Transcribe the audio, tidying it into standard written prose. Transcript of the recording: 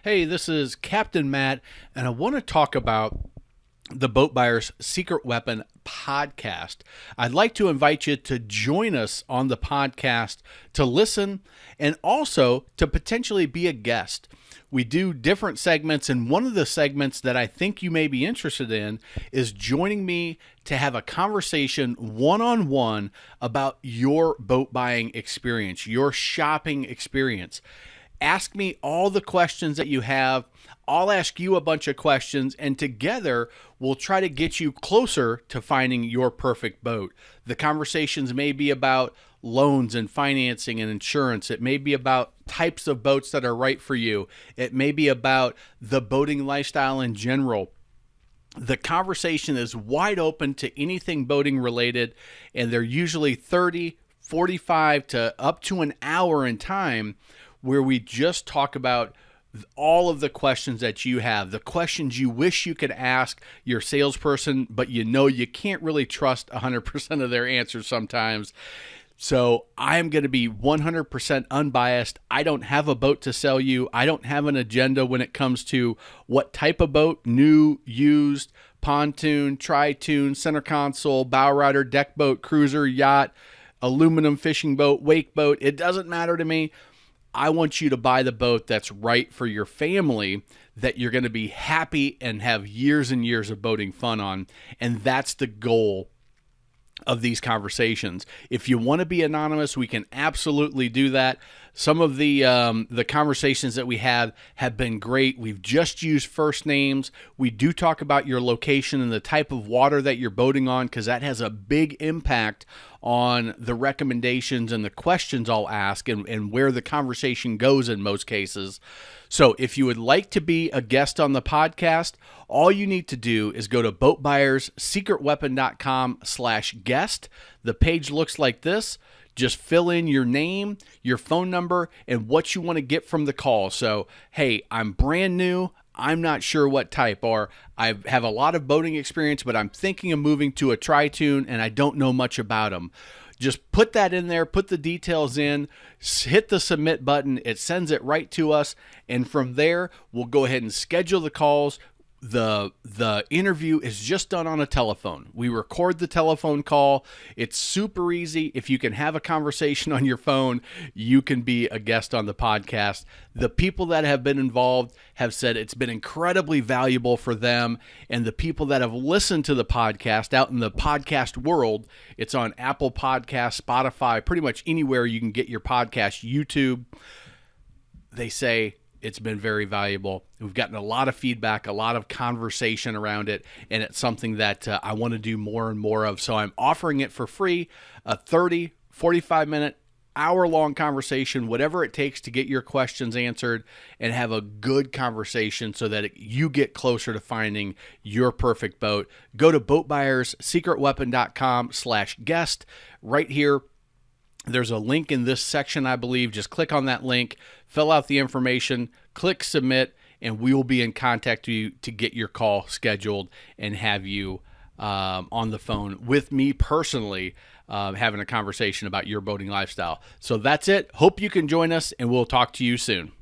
Hey, this is Captain Matt, and I want to talk about the Boat Buyer's Secret Weapon podcast. I'd like to invite you to join us on the podcast to listen and also to potentially be a guest. We do different segments, and one of the segments that I think you may be interested in is joining me to have a conversation one-on-one about your boat buying experience, your shopping experience. Ask me all the questions that you have. I'll ask you a bunch of questions, and together we'll try to get you closer to finding your perfect boat. The conversations may be about loans and financing and insurance. It may be about types of boats that are right for you. It may be about the boating lifestyle in general. The conversation is wide open to anything boating related, and they're usually 30, 45 to up to an hour in time, where we just talk about all of the questions that you have, the questions you wish you could ask your salesperson, but you know you can't really trust 100% of their answers sometimes. So I'm going to be 100% unbiased. I don't have a boat to sell you. I don't have an agenda when it comes to what type of boat, new, used, pontoon, tri-toon, center console, bow rider, deck boat, cruiser, yacht, aluminum fishing boat, wake boat. It doesn't matter to me. I want you to buy the boat that's right for your family, that you're going to be happy and have years and years of boating fun on. And that's the goal of these conversations. If you want to be anonymous, we can absolutely do that. Some of the conversations that we have been great. We've just used first names. We do talk about your location and the type of water that you're boating on, because that has a big impact on the recommendations and the questions I'll ask and where the conversation goes in most cases. So if you would like to be a guest on the podcast, all you need to do is go to boatbuyerssecretweapon.com/guest. The page looks like this. Just fill in your name, your phone number, and what you want to get from the call. So, hey, I'm brand new. I'm not sure what type, or I have a lot of boating experience, but I'm thinking of moving to a tri-toon and I don't know much about them. Just put that in there, put the details in, hit the submit button. It sends it right to us. And from there, we'll go ahead and schedule the calls. The interview is just done on a telephone. We record the telephone call. It's super easy. If you can have a conversation on your phone, you can be a guest on the podcast. The people that have been involved have said it's been incredibly valuable for them. And the people that have listened to the podcast out in the podcast world, it's on Apple Podcasts, Spotify, pretty much anywhere you can get your podcast, YouTube. They say it's been very valuable. We've gotten a lot of feedback, a lot of conversation around it, and it's something that I want to do more and more of. So I'm offering it for free, a 30, 45-minute, hour-long conversation, whatever it takes to get your questions answered and have a good conversation so that you get closer to finding your perfect boat. Go to boatbuyerssecretweapon.com/guest. Right here, there's a link in this section, I believe. Just click on that link, fill out the information, click submit, and we will be in contact with you to get your call scheduled and have you on the phone with me personally, having a conversation about your boating lifestyle. So that's it. Hope you can join us, and we'll talk to you soon.